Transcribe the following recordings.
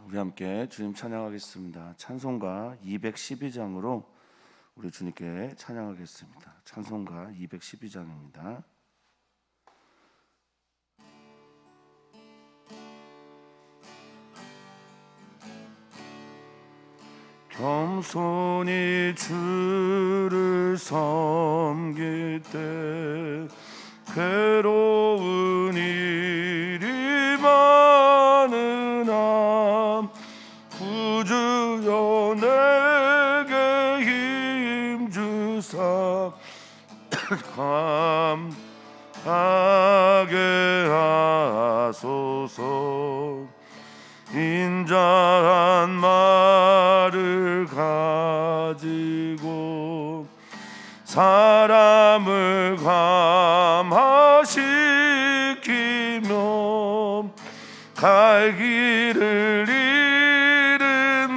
우리 함께 주님 찬양하겠습니다. 찬송가 212장으로 우리 주님께 찬양하겠습니다. 찬송가 212장입니다. 겸손히 주를 섬길 때 괴로운 일이 많으나 구주여 내게 힘 주사 감하게 하소서. 인자한 말을 가지고 사람을 감화시키며 갈 길을 잃은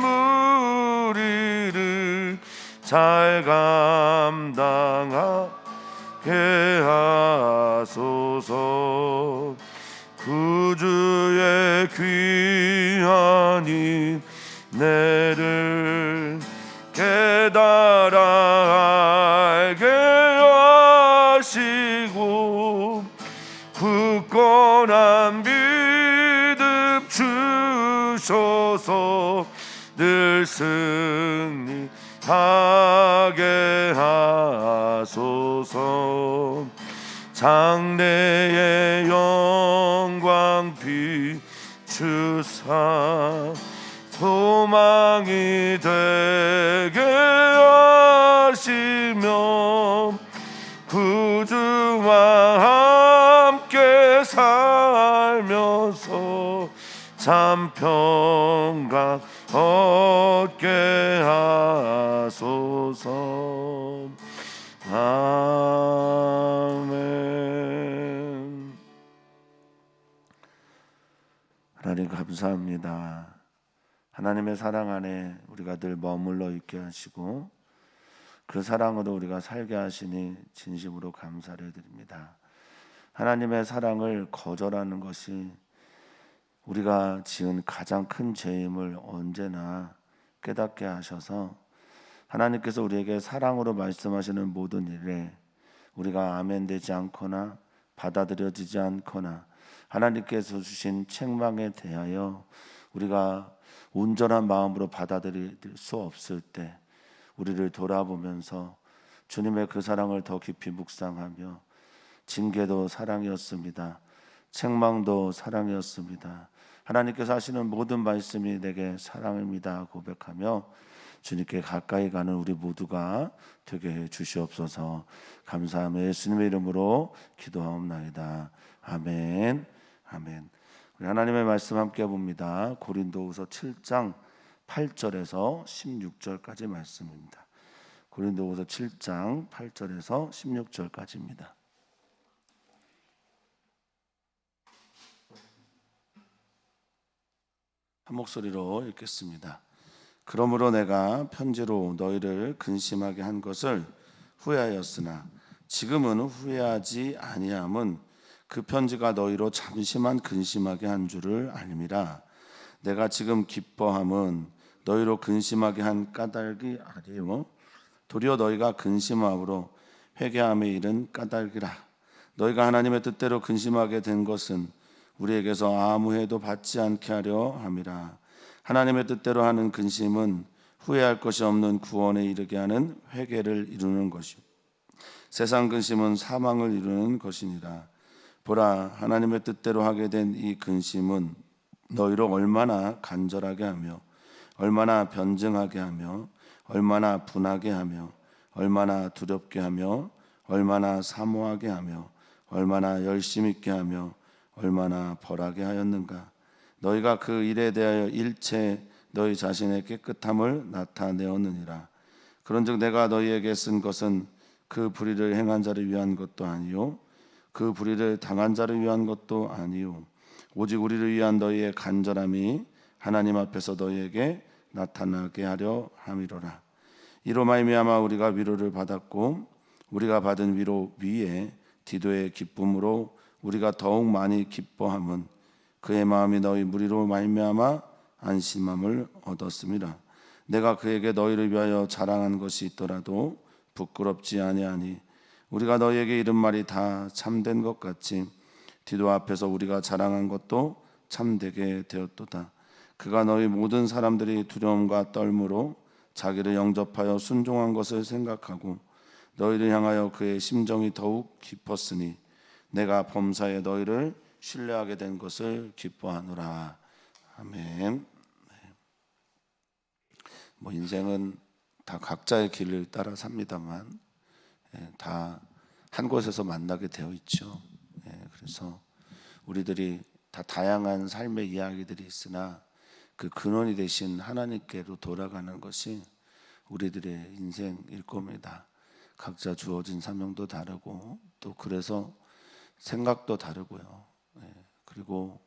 무리를 잘 감당하게 하소서. 구주의 귀한 인내를 깨달아 알게 하시고 굳건한 믿음 주셔서 늘 승리하게 하소서. 장래의 영광 비추사 소망이 되게 하시며 구주와 함께 살면서 참 평강 얻게 하소서. 아멘. 하나님 감사합니다. 하나님의 사랑 안에 우리가 늘 머물러 있게 하시고 그 사랑으로 우리가 살게 하시니 진심으로 감사를 드립니다. 하나님의 사랑을 거절하는 것이 우리가 지은 가장 큰 죄임을 언제나 깨닫게 하셔서 하나님께서 우리에게 사랑으로 말씀하시는 모든 일에 우리가 아멘되지 않거나 받아들여지지 않거나 하나님께서 주신 책망에 대하여 우리가 온전한 마음으로 받아들일 수 없을 때 우리를 돌아보면서 주님의 그 사랑을 더 깊이 묵상하며 징계도 사랑이었습니다. 책망도 사랑이었습니다. 하나님께서 하시는 모든 말씀이 내게 사랑입니다 고백하며 주님께 가까이 가는 우리 모두가 되게 해 주시옵소서. 감사하며 예수님의 이름으로 기도하옵나이다. 아멘. 아멘. 우리 하나님의 말씀 함께 봅니다. 고린도후서 7장 8절에서 16절까지 말씀입니다. 고린도후서 7장 8절에서 16절까지입니다. 한 목소리로 읽겠습니다. 그러므로 내가 편지로 너희를 근심하게 한 것을 후회하였으나 지금은 후회하지 아니함은 그 편지가 너희로 잠시만 근심하게 한 줄을 알미라. 내가 지금 기뻐함은 너희로 근심하게 한 까닭이 아니요 도리어 너희가 근심함으로 회개함에 이른 까닭이라. 너희가 하나님의 뜻대로 근심하게 된 것은 우리에게서 아무 해도 받지 않게 하려 함이라. 하나님의 뜻대로 하는 근심은 후회할 것이 없는 구원에 이르게 하는 회개를 이루는 것이요 세상 근심은 사망을 이루는 것이니라. 보라, 하나님의 뜻대로 하게 된 이 근심은 너희로 얼마나 간절하게 하며 얼마나 변증하게 하며 얼마나 분하게 하며 얼마나 두렵게 하며 얼마나 사모하게 하며 얼마나 열심 있게 하며 얼마나 벌하게 하였는가. 너희가 그 일에 대하여 일체 너희 자신의 깨끗함을 나타내었느니라. 그런즉 내가 너희에게 쓴 것은 그 불의를 행한 자를 위한 것도 아니요 그 불의를 당한 자를 위한 것도 아니요 오직 우리를 위한 너희의 간절함이 하나님 앞에서 너희에게 나타나게 하려 함이로라. 이로 말미암아 우리가 위로를 받았고 우리가 받은 위로 위에 디도의 기쁨으로 우리가 더욱 많이 기뻐함은 그의 마음이 너희 무리로 말미암아 안심함을 얻었음이라. 내가 그에게 너희를 위하여 자랑한 것이 있더라도 부끄럽지 아니하니 우리가 너희에게 이른 말이 다 참된 것 같이 디도 앞에서 우리가 자랑한 것도 참되게 되었도다. 그가 너희 모든 사람들이 두려움과 떨므로 자기를 영접하여 순종한 것을 생각하고 너희를 향하여 그의 심정이 더욱 깊었으니 내가 범사에 너희를 신뢰하게 된 것을 기뻐하노라. 아멘. 뭐 인생은 다 각자의 길을 따라 삽니다만 다 한 곳에서 만나게 되어 있죠. 그래서 우리들이 다 다양한 삶의 이야기들이 있으나 그 근원이 되신 하나님께로 돌아가는 것이 우리들의 인생일 겁니다. 각자 주어진 사명도 다르고 또 그래서 생각도 다르고요. 그리고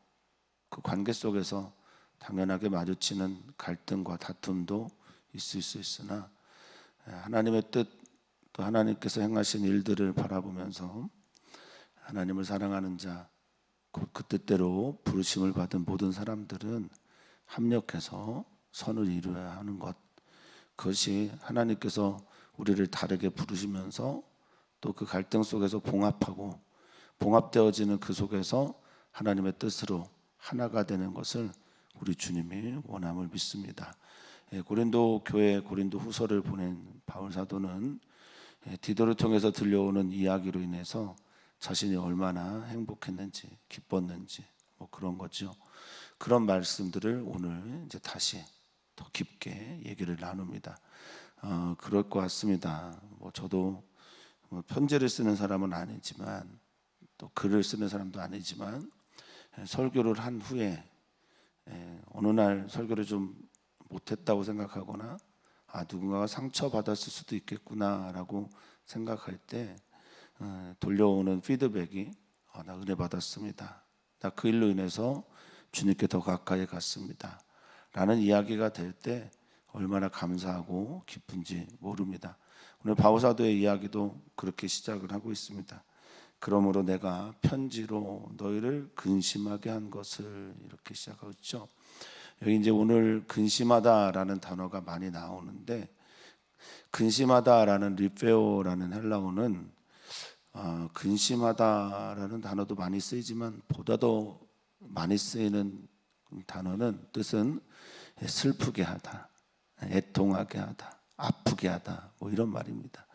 그 관계 속에서 당연하게 마주치는 갈등과 다툼도 있을 수 있으나 하나님의 뜻 또 하나님께서 행하신 일들을 바라보면서 하나님을 사랑하는 자, 곧 그 뜻대로 부르심을 받은 모든 사람들은 합력해서 선을 이루어야 하는 것, 그것이 하나님께서 우리를 다르게 부르시면서 또 그 갈등 속에서 봉합하고 봉합되어지는 그 속에서 하나님의 뜻으로 하나가 되는 것을 우리 주님이 원함을 믿습니다. 고린도 교회 고린도 후서를 보낸 바울 사도는 디도를 통해서 들려오는 이야기로 인해서 자신이 얼마나 행복했는지 기뻤는지 뭐 그런 거죠. 그런 말씀들을 오늘 이제 다시 더 깊게 얘기를 나눕니다. 그럴 것 같습니다. 뭐 저도 뭐 편지를 쓰는 사람은 아니지만 또 글을 쓰는 사람도 아니지만 설교를 한 후에 어느 날 설교를 좀 못했다고 생각하거나 누군가가 상처받았을 수도 있겠구나라고 생각할 때 돌려오는 피드백이 나 은혜 받았습니다. 나 그 일로 인해서 주님께 더 가까이 갔습니다. 라는 이야기가 될 때 얼마나 감사하고 기쁜지 모릅니다. 오늘 바울사도의 이야기도 그렇게 시작을 하고 있습니다. 그러므로 내가 편지로 너희를 근심하게 한 것을 이렇게 시작하고 있죠. 여기 이제 오늘 근심하다라는 단어가 많이 나오는데 근심하다라는 리페오라는 헬라어는 근심하다라는 단어도 많이 쓰이지만 보다 더 많이 쓰이는 단어는 뜻은 슬프게 하다, 애통하게 하다, 아프게 하다 뭐 이런 말입니다.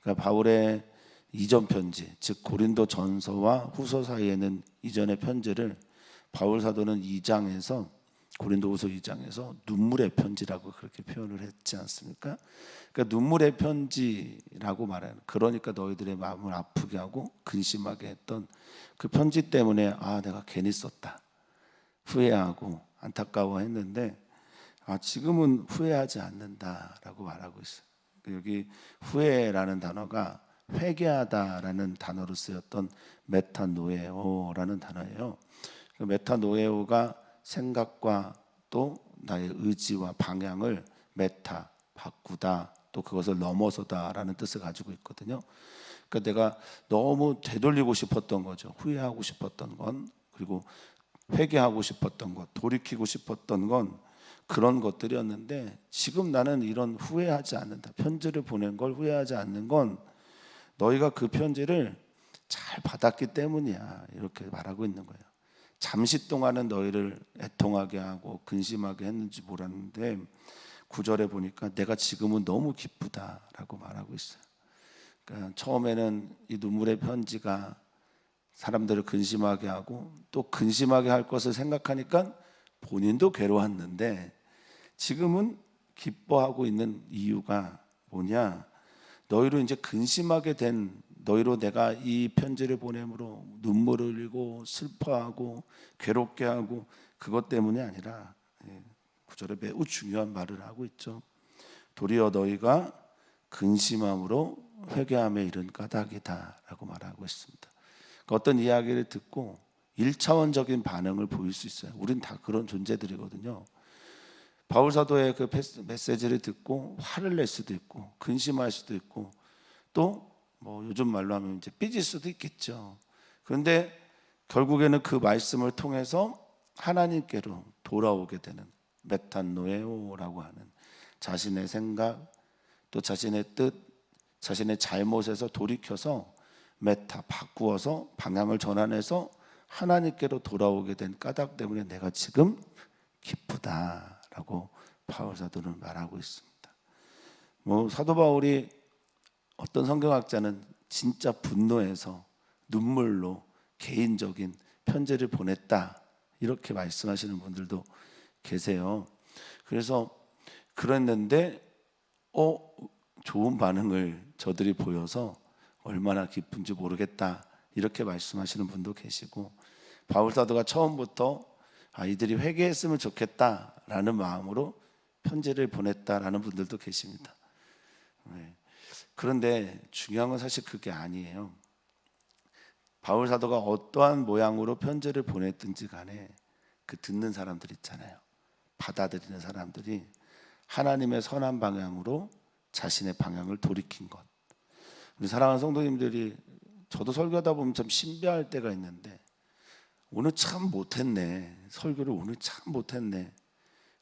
그러니까 바울의 이전 편지, 즉 고린도 전서와 후서 사이에는 이전의 편지를 바울 사도는 2장에서 고린도후서 2장에서 눈물의 편지라고 그렇게 표현을 했지 않습니까? 그러니까 눈물의 편지라고 말하는, 그러니까 너희들의 마음을 아프게 하고 근심하게 했던 그 편지 때문에 내가 괜히 썼다 후회하고 안타까워했는데 지금은 후회하지 않는다라고 말하고 있어요. 여기 후회라는 단어가 회개하다라는 단어로 쓰였던 메타노에오라는 단어예요. 그 메타노에오가 생각과 또 나의 의지와 방향을 메타 바꾸다, 또 그것을 넘어서다라는 뜻을 가지고 있거든요. 그러니까 내가 너무 되돌리고 싶었던 거죠. 후회하고 싶었던 건, 그리고 회개하고 싶었던 것, 돌이키고 싶었던 건 그런 것들이었는데 지금 나는 이런 후회하지 않는다. 편지를 보낸 걸 후회하지 않는 건 너희가 그 편지를 잘 받았기 때문이야. 이렇게 말하고 있는 거예요. 잠시 동안은 너희를 애통하게 하고 근심하게 했는지 몰랐는데 9절에 보니까 내가 지금은 너무 기쁘다라고 말하고 있어요. 그러니까 처음에는 이 눈물의 편지가 사람들을 근심하게 하고 또 근심하게 할 것을 생각하니까 본인도 괴로웠는데 지금은 기뻐하고 있는 이유가 뭐냐? 너희로 이제 근심하게 된, 너희로 내가 이 편지를 보냄으로 눈물을 흘리고 슬퍼하고 괴롭게 하고 그것 때문이 아니라 9절에 매우 중요한 말을 하고 있죠. 도리어 너희가 근심함으로 회개함에 이른 까닭이다 라고 말하고 있습니다. 그러니까 어떤 이야기를 듣고 1차원적인 반응을 보일 수 있어요. 우린 다 그런 존재들이거든요. 바울 사도의 그 메시지를 듣고 화를 낼 수도 있고 근심할 수도 있고 또 뭐 요즘 말로 하면 이제 삐질 수도 있겠죠. 그런데 결국에는 그 말씀을 통해서 하나님께로 돌아오게 되는, 메탄노에오라고 하는 자신의 생각 또 자신의 뜻, 자신의 잘못에서 돌이켜서 메타 바꾸어서 방향을 전환해서 하나님께로 돌아오게 된 까닭 때문에 내가 지금 기쁘다라고 바울 사도는 말하고 있습니다. 사도 바울이 어떤 성경학자는 진짜 분노해서 눈물로 개인적인 편지를 보냈다 이렇게 말씀하시는 분들도 계세요. 그래서 그랬는데 좋은 반응을 저들이 보여서 얼마나 기쁜지 모르겠다 이렇게 말씀하시는 분도 계시고, 바울 사도가 처음부터 이들이 회개했으면 좋겠다라는 마음으로 편지를 보냈다라는 분들도 계십니다. 그런데 중요한 건 사실 그게 아니에요. 바울 사도가 어떠한 모양으로 편지를 보냈든지 간에 그 듣는 사람들 있잖아요. 받아들이는 사람들이 하나님의 선한 방향으로 자신의 방향을 돌이킨 것. 우리 사랑하는 성도님들이, 저도 설교하다 보면 참 신비할 때가 있는데 오늘 참 못했네, 설교를 오늘 참 못했네.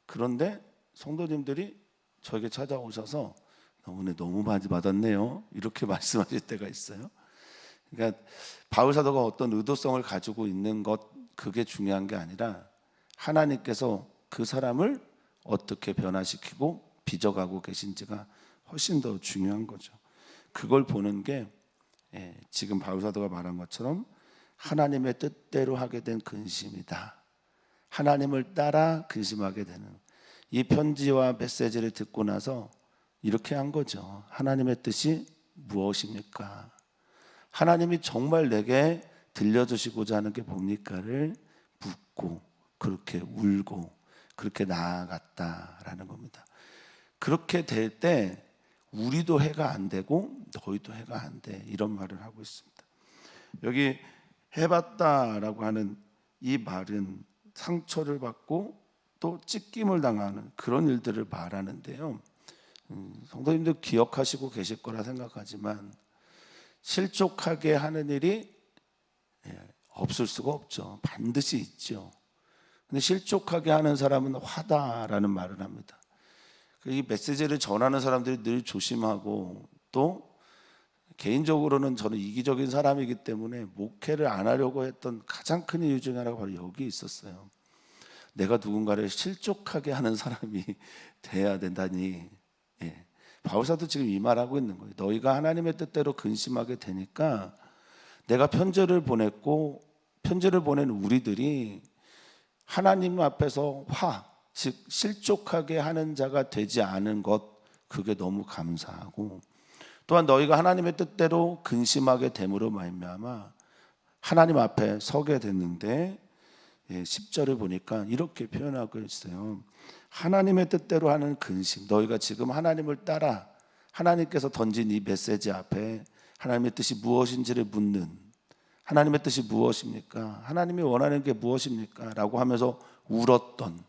그런데 성도님들이 저에게 찾아오셔서 오늘 너무 많이 받았네요 이렇게 말씀하실 때가 있어요. 그러니까 바울 사도가 어떤 의도성을 가지고 있는 것, 그게 중요한 게 아니라 하나님께서 그 사람을 어떻게 변화시키고 빚어가고 계신지가 훨씬 더 중요한 거죠. 그걸 보는 게 지금 바울 사도가 말한 것처럼 하나님의 뜻대로 하게 된 근심이다. 하나님을 따라 근심하게 되는, 이 편지와 메시지를 듣고 나서 이렇게 한 거죠. 하나님의 뜻이 무엇입니까? 하나님이 정말 내게 들려주시고자 하는 게 뭡니까를 묻고 그렇게 울고 그렇게 나아갔다라는 겁니다. 그렇게 될 때 우리도 해가 안 되고 너희도 해가 안 돼, 이런 말을 하고 있습니다. 여기 해봤다라고 하는 이 말은 상처를 받고 또 찢김을 당하는 그런 일들을 말하는데요. 성도님들 기억하시고 계실 거라 생각하지만 실족하게 하는 일이 없을 수가 없죠. 반드시 있죠. 근데 실족하게 하는 사람은 화다라는 말을 합니다. 이 메시지를 전하는 사람들이 늘 조심하고, 또 개인적으로는 저는 이기적인 사람이기 때문에 목회를 안 하려고 했던 가장 큰 이유 중에 하나가 바로 여기 있었어요. 내가 누군가를 실족하게 하는 사람이 돼야 된다니. 바울사도 지금 이 말하고 있는 거예요. 너희가 하나님의 뜻대로 근심하게 되니까 내가 편지를 보냈고, 편지를 보낸 우리들이 하나님 앞에서 즉 실족하게 하는 자가 되지 않은 것, 그게 너무 감사하고, 또한 너희가 하나님의 뜻대로 근심하게 됨으로 말미암아 하나님 앞에 서게 됐는데 10절을 보니까 이렇게 표현하고 있어요. 하나님의 뜻대로 하는 근심, 너희가 지금 하나님을 따라 하나님께서 던진 이 메시지 앞에 하나님의 뜻이 무엇인지를 묻는, 하나님의 뜻이 무엇입니까? 하나님이 원하는 게 무엇입니까? 라고 하면서 울었던,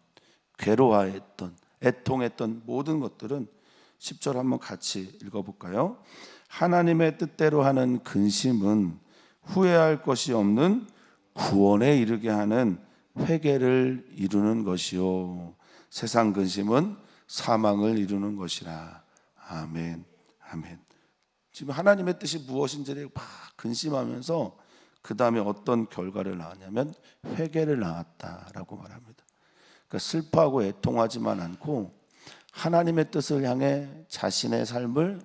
괴로워했던, 애통했던 모든 것들은 10절 한번 같이 읽어볼까요? 하나님의 뜻대로 하는 근심은 후회할 것이 없는 구원에 이르게 하는 회개를 이루는 것이요, 세상 근심은 사망을 이루는 것이라. 아멘, 아멘. 지금 하나님의 뜻이 무엇인지를 막 근심하면서 그 다음에 어떤 결과를 낳았냐면 회개를 낳았다라고 말합니다. 그러니까 슬퍼하고 애통하지만 않고 하나님의 뜻을 향해 자신의 삶을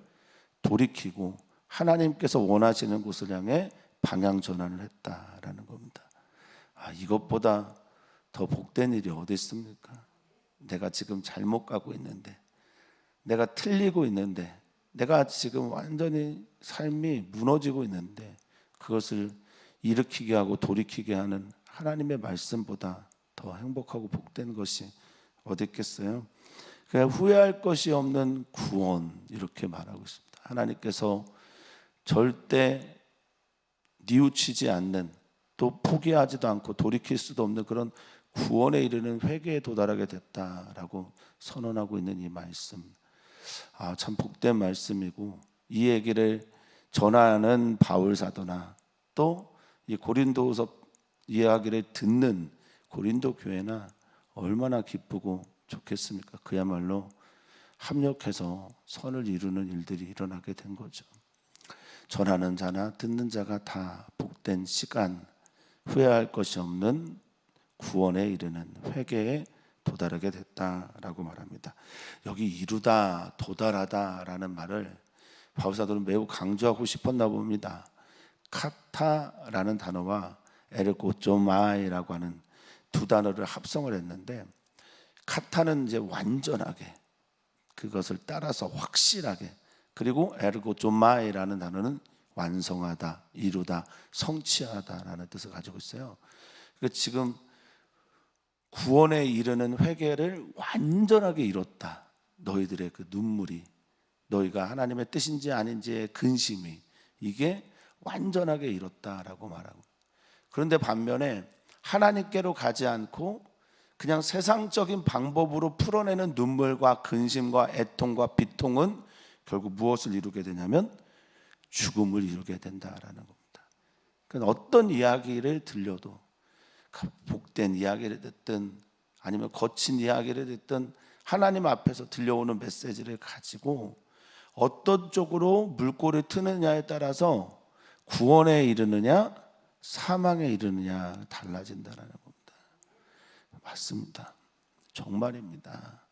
돌이키고 하나님께서 원하시는 곳을 향해 방향 전환을 했다라는 겁니다. 이것보다 더 복된 일이 어디 있습니까? 내가 지금 잘못 가고 있는데, 내가 틀리고 있는데, 내가 지금 완전히 삶이 무너지고 있는데 그것을 일으키게 하고 돌이키게 하는 하나님의 말씀보다 더 행복하고 복된 것이 어디 있겠어요? 그냥 후회할 것이 없는 구원, 이렇게 말하고 있습니다. 하나님께서 절대 뉘우치지 않는, 또 포기하지도 않고 돌이킬 수도 없는 그런 구원에 이르는 회개에 도달하게 됐다라고 선언하고 있는 이 말씀, 참 복된 말씀이고, 이 얘기를 전하는 바울 사도나 또 이 고린도서 이야기를 듣는 고린도 교회나 얼마나 기쁘고 좋겠습니까? 그야말로 합력해서 선을 이루는 일들이 일어나게 된 거죠. 전하는 자나 듣는 자가 다 복된 시간, 후회할 것이 없는 구원에 이르는 회개에 도달하게 됐다라고 말합니다. 여기 이루다, 도달하다라는 말을 바울사도는 매우 강조하고 싶었나 봅니다. 카타라는 단어와 에르고조마이라고 하는 두 단어를 합성을 했는데, 카타는 이제 완전하게, 그것을 따라서 확실하게, 그리고 에르고조마이라는 단어는 완성하다, 이루다, 성취하다라는 뜻을 가지고 있어요. 그러니까 지금 구원에 이르는 회개를 완전하게 이뤘다. 너희들의 그 눈물이, 너희가 하나님의 뜻인지 아닌지의 근심이, 이게 완전하게 이뤘다라고 말하고, 그런데 반면에 하나님께로 가지 않고 그냥 세상적인 방법으로 풀어내는 눈물과 근심과 애통과 비통은 결국 무엇을 이루게 되냐면 죽음을 이루게 된다라는 겁니다. 그러니까 어떤 이야기를 들려도, 복된 이야기를 듣든 아니면 거친 이야기를 듣든 하나님 앞에서 들려오는 메시지를 가지고 어떤 쪽으로 물꼬를 트느냐에 따라서 구원에 이르느냐 사망에 이르느냐 달라진다라는 겁니다. 맞습니다. 정말입니다.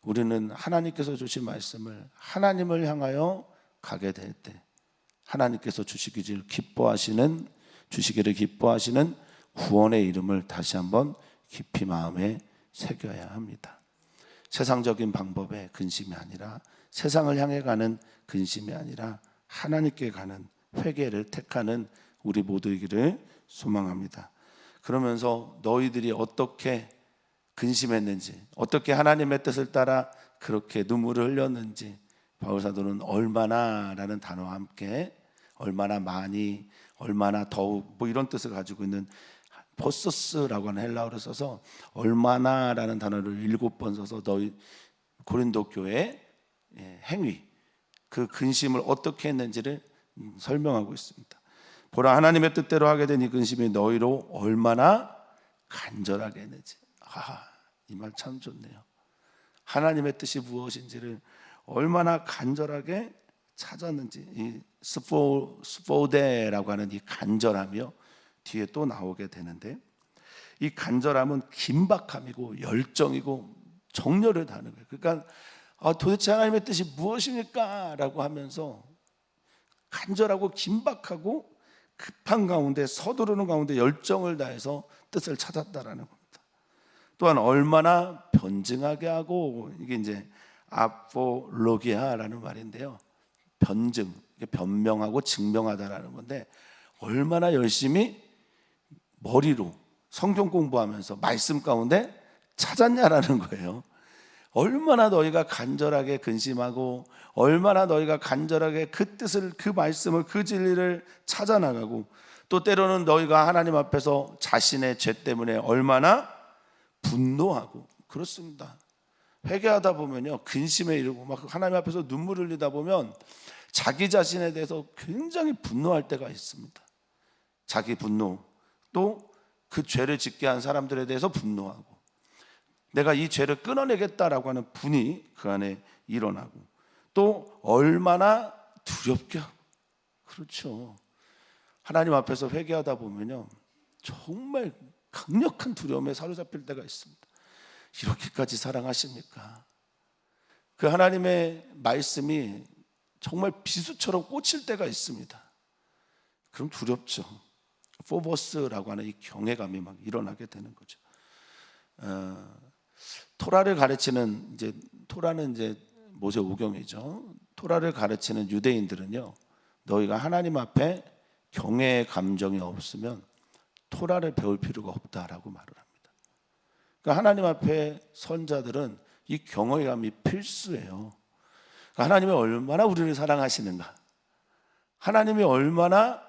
우리는 하나님께서 주신 말씀을 하나님을 향하여 가게 될 때 하나님께서 주시기를 기뻐하시는 구원의 이름을 다시 한번 깊이 마음에 새겨야 합니다. 세상적인 방법의 근심이 아니라, 세상을 향해 가는 근심이 아니라 하나님께 가는 회개를 택하는 우리 모두이기를 소망합니다. 그러면서 너희들이 어떻게 근심했는지, 어떻게 하나님의 뜻을 따라 그렇게 눈물을 흘렸는지, 바울사도는 얼마나라는 단어와 함께 얼마나 많이, 얼마나 더욱, 뭐 이런 뜻을 가지고 있는 포소스라고 하는 헬라어를 써서 얼마나라는 단어를 7번 써서 너희 고린도 교회 행위, 그 근심을 어떻게 했는지를 설명하고 있습니다. 보라, 하나님의 뜻대로 하게 된 이 근심이 너희로 얼마나 간절하게 했는지. 이 말 참 좋네요. 하나님의 뜻이 무엇인지를 얼마나 간절하게 찾았는지, 이 스포데라고 하는 이 간절함이요, 뒤에 또 나오게 되는데, 이 간절함은 긴박함이고 열정이고 정열을 다하는 거예요. 그러니까 도대체 하나님의 뜻이 무엇입니까? 라고 하면서 간절하고 긴박하고 급한 가운데, 서두르는 가운데 열정을 다해서 뜻을 찾았다라는 겁니다. 또한 얼마나 변증하게 하고, 이게 이제 아포로기아라는 말인데요, 변증, 변명하고 증명하다라는 건데, 얼마나 열심히 머리로 성경 공부하면서 말씀 가운데 찾았냐라는 거예요. 얼마나 너희가 간절하게 근심하고, 얼마나 너희가 간절하게 그 뜻을, 그 말씀을, 그 진리를 찾아나가고, 또 때로는 너희가 하나님 앞에서 자신의 죄 때문에 얼마나 분노하고. 그렇습니다. 회개하다 보면요, 근심에 이르고 막 하나님 앞에서 눈물 흘리다 보면 자기 자신에 대해서 굉장히 분노할 때가 있습니다. 자기 분노, 또 그 죄를 짓게 한 사람들에 대해서 분노하고, 내가 이 죄를 끊어내겠다라고 하는 분이 그 안에 일어나고, 또 얼마나 두렵게 하고. 그렇죠. 하나님 앞에서 회개하다 보면요, 정말 강력한 두려움에 사로잡힐 때가 있습니다. 이렇게까지 사랑하십니까? 그 하나님의 말씀이 정말 비수처럼 꽂힐 때가 있습니다. 그럼 두렵죠. 포버스라고 하는 이 경외감이 막 일어나게 되는 거죠. 토라를 가르치는, 이제 토라는 이제 모세 오경이죠. 토라를 가르치는 유대인들은요, 너희가 하나님 앞에 경외의 감정이 없으면 토라를 배울 필요가 없다라고 말을 합니다. 그러니까 하나님 앞에 선 자들은 이 경외감이 필수예요. 그러니까 하나님이 얼마나 우리를 사랑하시는가, 하나님이 얼마나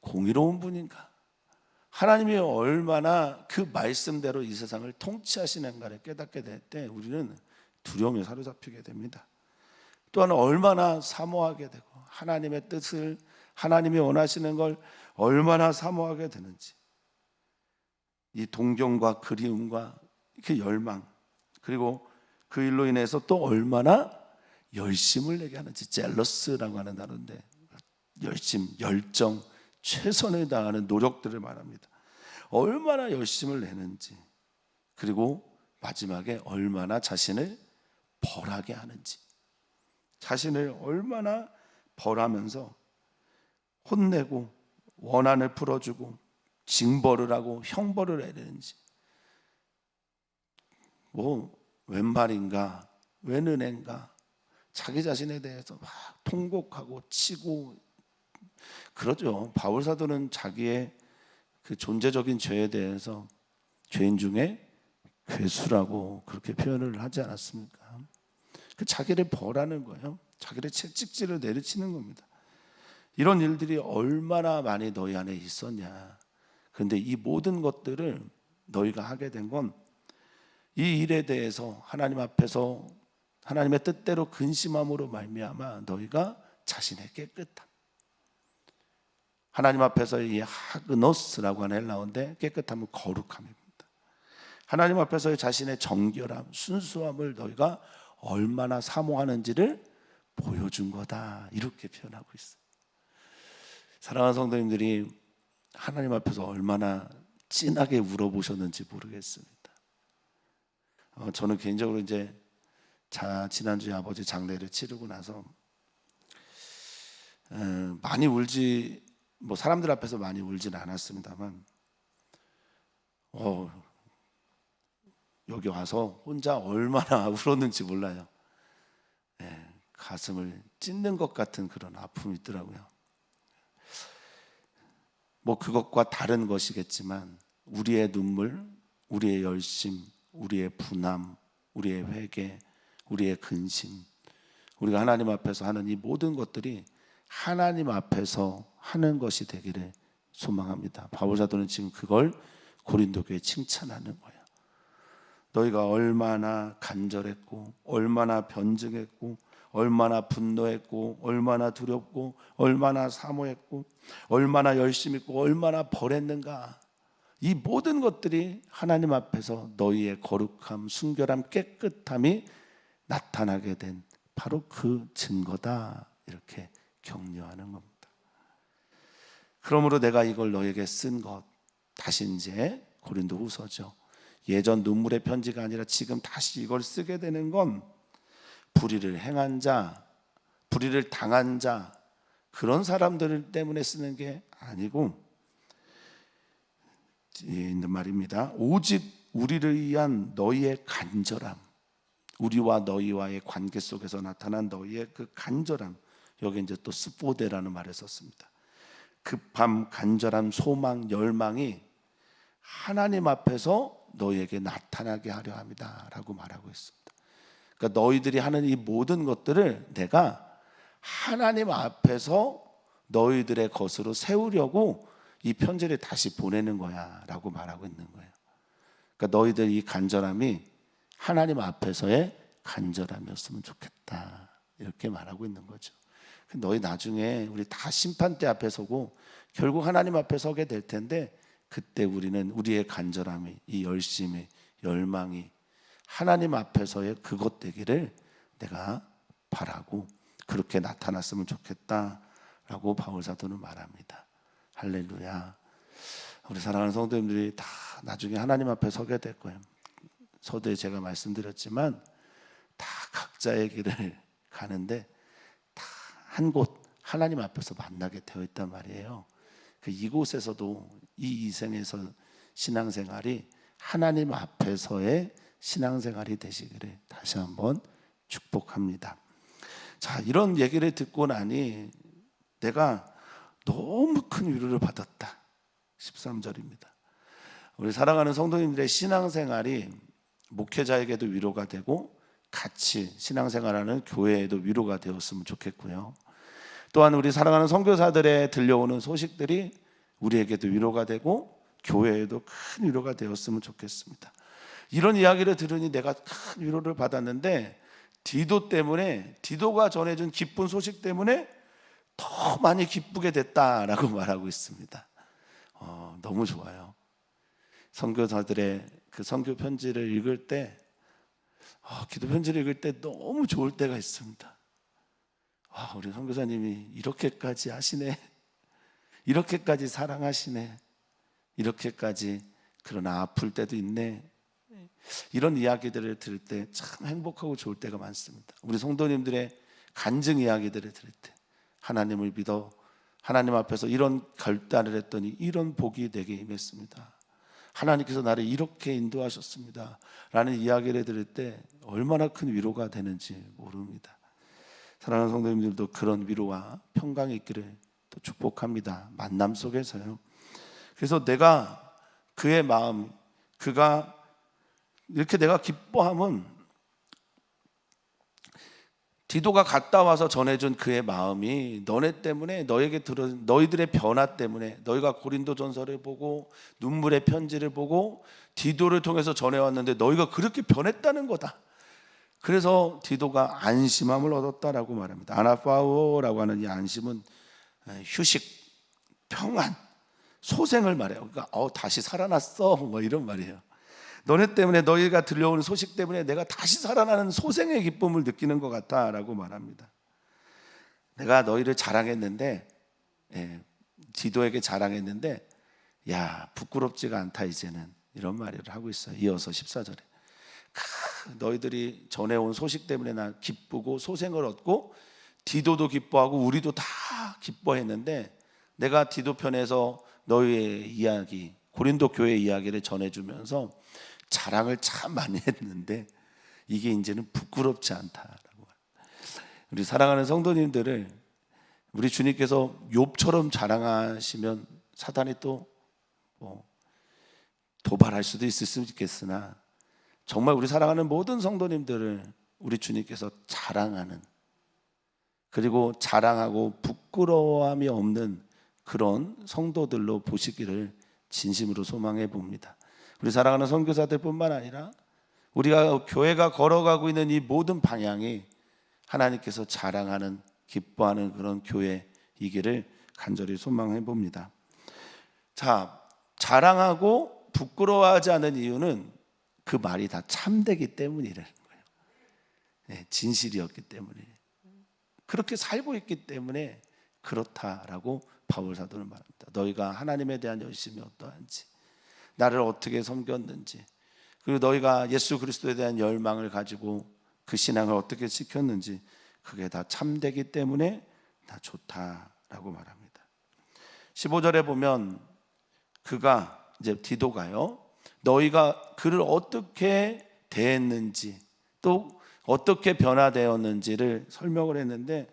공의로운 분인가, 하나님이 얼마나 그 말씀대로 이 세상을 통치하시는가를 깨닫게 될 때 우리는 두려움에 사로잡히게 됩니다. 또한 얼마나 사모하게 되고, 하나님의 뜻을, 하나님이 원하시는 걸 얼마나 사모하게 되는지, 이 동경과 그리움과 그 열망, 그리고 그 일로 인해서 또 얼마나 열심을 내게 하는지, 젤러스라고 하는 단어인데 열심, 열정, 최선을 다하는 노력들을 말합니다. 얼마나 열심을 내는지, 그리고 마지막에 얼마나 자신을 벌하게 하는지, 자신을 얼마나 벌하면서 혼내고 원한을 풀어주고 징벌을 하고 형벌을 내리는지, 뭐 웬 말인가, 웬 은혜인가, 자기 자신에 대해서 막 통곡하고 치고 그러죠. 바울 사도는 자기의 그 존재적인 죄에 대해서 죄인 중에 괴수라고 그렇게 표현을 하지 않았습니까? 그 자기를 벌하는 거예요. 자기를 채찍질을 내리치는 겁니다. 이런 일들이 얼마나 많이 너희 안에 있었냐. 그런데 이 모든 것들을 너희가 하게 된 건 이 일에 대해서 하나님 앞에서 하나님의 뜻대로 근심함으로 말미암아 너희가 자신의 깨끗함, 하나님 앞에서 이 하그노스라고 하는 헬라어인데 깨끗함은 거룩함입니다. 하나님 앞에서의 자신의 정결함, 순수함을 너희가 얼마나 사모하는지를 보여준 거다, 이렇게 표현하고 있어요. 사랑하는 성도님들이 하나님 앞에서 얼마나 진하게 울어보셨는지 모르겠습니다. 저는 개인적으로 이제 지난주에 아버지 장례를 치르고 나서 많이 울지, 뭐 사람들 앞에서 많이 울지는 않았습니다만 여기 와서 혼자 얼마나 울었는지 몰라요. 가슴을 찢는 것 같은 그런 아픔이 있더라고요. 뭐 그것과 다른 것이겠지만 우리의 눈물, 우리의 열심, 우리의 분함, 우리의 회개, 우리의 근심, 우리가 하나님 앞에서 하는 이 모든 것들이 하나님 앞에서 하는 것이 되기를 소망합니다. 바울 사도는 지금 그걸 고린도 교회에 칭찬하는 거예요. 너희가 얼마나 간절했고, 얼마나 변증했고, 얼마나 분노했고, 얼마나 두렵고, 얼마나 사모했고, 얼마나 열심히 했고, 얼마나 벌했는가. 이 모든 것들이 하나님 앞에서 너희의 거룩함, 순결함, 깨끗함이 나타나게 된 바로 그 증거다, 이렇게 격려하는 겁니다. 그러므로 내가 이걸 너에게 쓴 것, 다시 이제 고린도후서죠. 예전 눈물의 편지가 아니라 지금 다시 이걸 쓰게 되는 건 불의를 행한 자, 불의를 당한 자, 그런 사람들 때문에 쓰는 게 아니고 있는 말입니다. 오직 우리를 위한 너희의 간절함, 우리와 너희와의 관계 속에서 나타난 너희의 그 간절함, 여기 이제 또 스포데라는 말을 썼습니다. 급함, 간절함, 소망, 열망이 하나님 앞에서 너희에게 나타나게 하려 합니다 라고 말하고 있습니다. 그러니까 너희들이 하는 이 모든 것들을 내가 하나님 앞에서 너희들의 것으로 세우려고 이 편지를 다시 보내는 거야 라고 말하고 있는 거예요. 그러니까 너희들 이 간절함이 하나님 앞에서의 간절함이었으면 좋겠다, 이렇게 말하고 있는 거죠. 너희 나중에 우리 다 심판대 앞에 서고 결국 하나님 앞에 서게 될 텐데, 그때 우리는 우리의 간절함이, 이 열심이, 열망이 하나님 앞에서의 그것 되기를 내가 바라고 그렇게 나타났으면 좋겠다라고 바울 사도는 말합니다. 할렐루야. 우리 사랑하는 성도님들이 다 나중에 하나님 앞에 서게 될 거예요. 서두에 제가 말씀드렸지만 다 각자의 길을 가는데 다 한 곳 하나님 앞에서 만나게 되어 있단 말이에요. 이곳에서도 이 이생에서 신앙생활이 하나님 앞에서의 신앙생활이 되시기를 다시 한번 축복합니다. 자, 이런 얘기를 듣고 나니 내가 너무 큰 위로를 받았다. 13절입니다. 우리 사랑하는 성도님들의 신앙생활이 목회자에게도 위로가 되고 같이 신앙생활하는 교회에도 위로가 되었으면 좋겠고요. 또한 우리 사랑하는 선교사들의 들려오는 소식들이 우리에게도 위로가 되고 교회에도 큰 위로가 되었으면 좋겠습니다. 이런 이야기를 들으니 내가 큰 위로를 받았는데 디도가 전해준 기쁜 소식 때문에 더 많이 기쁘게 됐다라고 말하고 있습니다. 너무 좋아요. 선교사들의 그 선교 편지를 읽을 때 기도 편지를 읽을 때 너무 좋을 때가 있습니다. 우리 선교사님이 이렇게까지 하시네, 이렇게까지 사랑하시네, 이렇게까지 그러나 아플 때도 있네, 이런 이야기들을 들을 때 참 행복하고 좋을 때가 많습니다. 우리 성도님들의 간증 이야기들을 들을 때 하나님을 믿어 하나님 앞에서 이런 결단을 했더니 이런 복이 내게 임했습니다, 하나님께서 나를 이렇게 인도하셨습니다 라는 이야기를 들을 때 얼마나 큰 위로가 되는지 모릅니다. 사랑하는 성도님들도 그런 위로와 평강이 있기를 또 축복합니다. 만남 속에서요. 그래서 내가 그의 마음, 그가 이렇게 내가 기뻐함은 디도가 갔다 와서 전해준 그의 마음이 너네 때문에, 너에게 들은 너희들의 변화 때문에, 너희가 고린도전서를 보고 눈물의 편지를 보고 디도를 통해서 전해왔는데 너희가 그렇게 변했다는 거다. 그래서 디도가 안심함을 얻었다라고 말합니다. 아나파오라고 하는 이 안심은 휴식, 평안, 소생을 말해요. 그러니까 다시 살아났어, 뭐 이런 말이에요. 너네 때문에, 너희가 들려오는 소식 때문에 내가 다시 살아나는 소생의 기쁨을 느끼는 것 같아 라고 말합니다. 내가 너희를 자랑했는데, 디도에게 자랑했는데 야, 부끄럽지가 않다 이제는, 이런 말을 하고 있어요. 이어서 14절에 너희들이 전해온 소식 때문에 나 기쁘고 소생을 얻고 디도도 기뻐하고 우리도 다 기뻐했는데, 내가 디도 편에서 너희의 이야기, 고린도 교회 이야기를 전해주면서 자랑을 참 많이 했는데 이게 이제는 부끄럽지 않다라고. 우리 사랑하는 성도님들을 우리 주님께서 욥처럼 자랑하시면 사단이 또 도발할 수도 있겠으나, 정말 우리 사랑하는 모든 성도님들을 우리 주님께서 자랑하는, 그리고 자랑하고 부끄러움이 없는 그런 성도들로 보시기를 진심으로 소망해 봅니다. 우리 사랑하는 선교사들뿐만 아니라 우리가 교회가 걸어가고 있는 이 모든 방향이 하나님께서 자랑하는, 기뻐하는 그런 교회이기를 간절히 소망해 봅니다. 자, 자랑하고 부끄러워하지 않은 이유는 그 말이 다 참되기 때문이라는 거예요. 진실이었기 때문에, 그렇게 살고 있기 때문에 그렇다라고 바울 사도는 말합니다. 너희가 하나님에 대한 열심이 어떠한지, 나를 어떻게 섬겼는지, 그리고 너희가 예수 그리스도에 대한 열망을 가지고 그 신앙을 어떻게 지켰는지, 그게 다 참되기 때문에 다 좋다라고 말합니다. 15절에 보면 그가, 이제 디도가요, 너희가 그를 어떻게 대했는지 또 어떻게 변화되었는지를 설명을 했는데,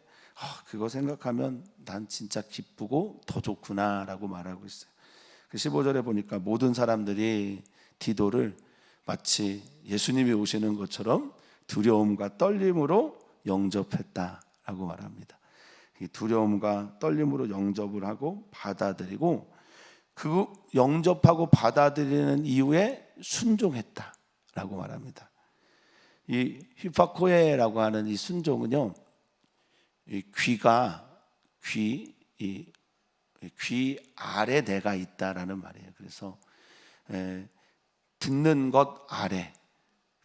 그거 생각하면 난 진짜 기쁘고 더 좋구나라고 말하고 있어요. 15절에 보니까 모든 사람들이 디도를 마치 예수님이 오시는 것처럼 두려움과 떨림으로 영접했다라고 말합니다. 이 두려움과 떨림으로 영접을 하고 받아들이고, 그 영접하고 받아들이는 이유에 순종했다라고 말합니다. 이 히파코에라고 하는 이 순종은요, 이 귀 아래 내가 있다라는 말이에요. 그래서 듣는 것 아래,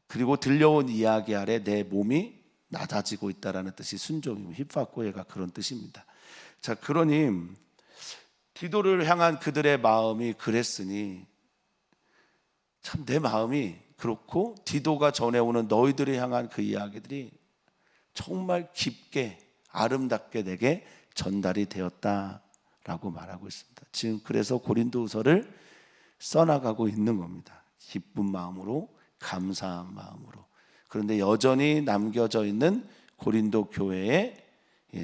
그리고 들려온 이야기 아래 내 몸이 낮아지고 있다라는 뜻이 순종이고, 히파코에가 그런 뜻입니다. 자, 그러니 디도를 향한 그들의 마음이 그랬으니 참 내 마음이 그렇고, 디도가 전해오는 너희들을 향한 그 이야기들이 정말 깊게 아름답게 내게 전달이 되었다라고 말하고 있습니다. 지금 그래서 고린도후서를 써나가고 있는 겁니다. 기쁜 마음으로, 감사한 마음으로. 그런데 여전히 남겨져 있는 고린도 교회의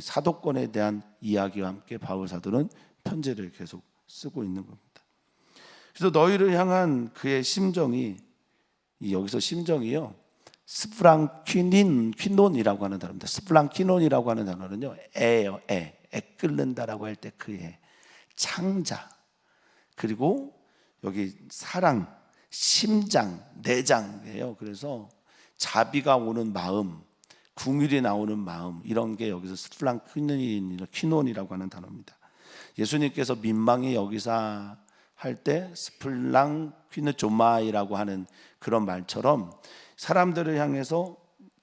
사도권에 대한 이야기와 함께 바울 사도는 편지를 계속 쓰고 있는 겁니다. 그래서 너희를 향한 그의 심정이, 여기서 심정이요, 스프랑퀴논이라고 하는 단어입니다. 스프랑퀴논이라고 하는 단어는요, 애예요. 끓는다라고 할 때 그 애, 창자, 그리고 여기 사랑, 심장, 내장이에요. 그래서 자비가 오는 마음, 궁율이 나오는 마음, 이런 게 여기서 스플랑퀴논이라고 하는 단어입니다. 예수님께서 민망히 여기서 할 때 스플랑 퀴는 조마이라고 하는 그런 말처럼 사람들을 향해서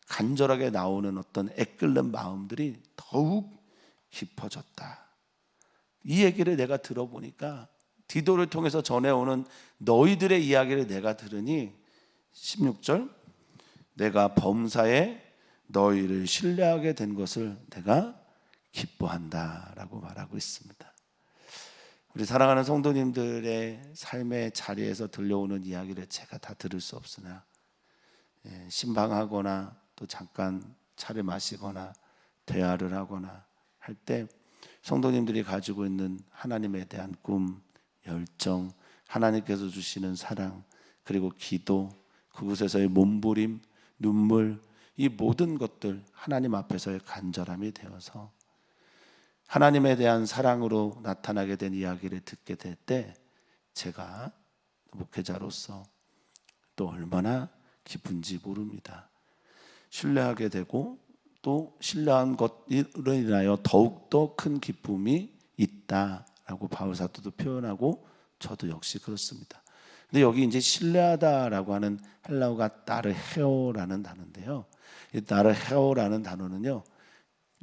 간절하게 나오는 어떤 애끓는 마음들이 더욱 깊어졌다. 이 얘기를 내가 들어보니까 디도를 통해서 전해오는 너희들의 이야기를 내가 들으니 16절 내가 범사에 너희를 신뢰하게 된 것을 내가 기뻐한다 라고 말하고 있습니다. 우리 사랑하는 성도님들의 삶의 자리에서 들려오는 이야기를 제가 다 들을 수 없으나 신방하거나 또 잠깐 차를 마시거나 대화를 하거나 할 때 성도님들이 가지고 있는 하나님에 대한 꿈, 열정, 하나님께서 주시는 사랑, 그리고 기도, 그곳에서의 몸부림, 눈물, 이 모든 것들 하나님 앞에서의 간절함이 되어서 하나님에 대한 사랑으로 나타나게 된 이야기를 듣게 될 때 제가 목회자로서 또 얼마나 기쁜지 모릅니다. 신뢰하게 되고 또 신뢰한 것으로 인하여 더욱더 큰 기쁨이 있다라고 바울 사도도 표현하고 저도 역시 그렇습니다. 근데 여기 이제 신뢰하다라고 하는 헬라어가 따르헤오라는 단어인데요. 이 따르헤오라는 단어는요,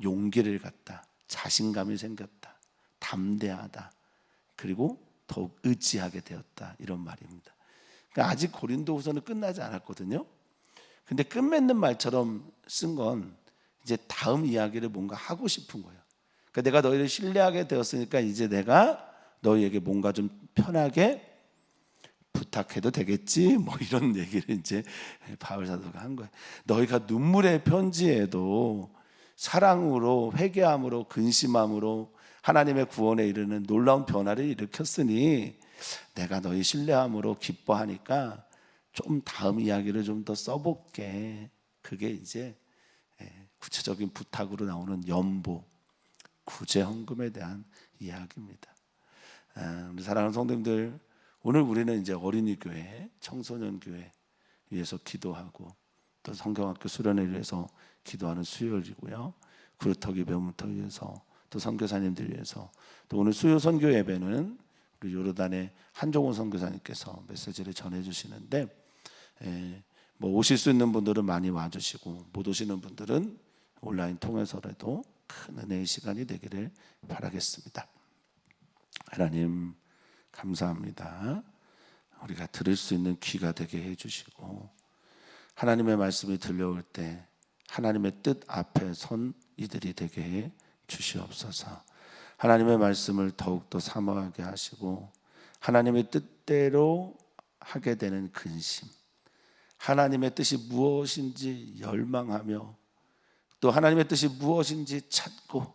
용기를 갖다, 자신감이 생겼다, 담대하다, 그리고 더욱 의지하게 되었다, 이런 말입니다. 그러니까 아직 고린도후서는 끝나지 않았거든요. 근데 끝맺는 말처럼 쓴 건 이제 다음 이야기를 뭔가 하고 싶은 거예요. 그러니까 내가 너희를 신뢰하게 되었으니까 이제 내가 너희에게 뭔가 좀 편하게 부탁해도 되겠지, 뭐 이런 얘기를 이제 바울 사도가 한 거예요. 너희가 눈물의 편지에도 사랑으로, 회개함으로, 근심함으로 하나님의 구원에 이르는 놀라운 변화를 일으켰으니 내가 너희 신뢰함으로 기뻐하니까 좀 다음 이야기를 좀 더 써볼게. 그게 이제 구체적인 부탁으로 나오는 연보, 구제 헌금에 대한 이야기입니다. 우리 사랑하는 성도님들, 오늘 우리는 이제 어린이 교회, 청소년 교회 위해서 기도하고 또 성경학교 수련회를 위해서 기도하는 수요일이고요. 그루터기 배움터 위해서 또 선교사님들 위해서 또 오늘 수요 선교 예배는 우리 요르단의 한종훈 선교사님께서 메시지를 전해주시는데 뭐 오실 수 있는 분들은 많이 와주시고 못 오시는 분들은 온라인 통해서라도 큰 은혜의 시간이 되기를 바라겠습니다. 하나님 감사합니다. 우리가 들을 수 있는 귀가 되게 해주시고 하나님의 말씀이 들려올 때 하나님의 뜻 앞에 선 이들이 되게 해 주시옵소서. 하나님의 말씀을 더욱더 사모하게 하시고 하나님의 뜻대로 하게 되는 근심, 하나님의 뜻이 무엇인지 열망하며 또 하나님의 뜻이 무엇인지 찾고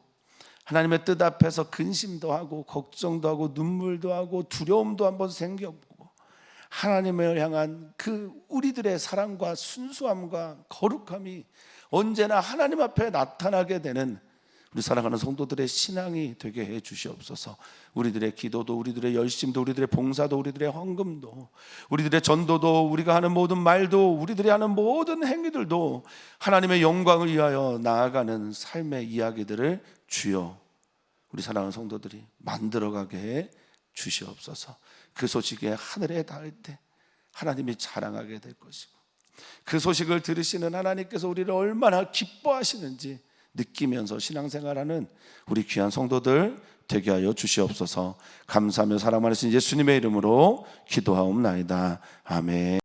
하나님의 뜻 앞에서 근심도 하고 걱정도 하고 눈물도 하고 두려움도 한번 생겨보고 하나님을 향한 그 우리들의 사랑과 순수함과 거룩함이 언제나 하나님 앞에 나타나게 되는 우리 사랑하는 성도들의 신앙이 되게 해 주시옵소서. 우리들의 기도도, 우리들의 열심도, 우리들의 봉사도, 우리들의 헌금도, 우리들의 전도도, 우리가 하는 모든 말도, 우리들이 하는 모든 행위들도 하나님의 영광을 위하여 나아가는 삶의 이야기들을 주여 우리 사랑하는 성도들이 만들어가게 해 주시옵소서. 그 소식이 하늘에 닿을 때 하나님이 자랑하게 될 것이고 그 소식을 들으시는 하나님께서 우리를 얼마나 기뻐하시는지 느끼면서 신앙생활하는 우리 귀한 성도들 되게 하여 주시옵소서. 감사하며 사랑하신 예수님의 이름으로 기도하옵나이다. 아멘.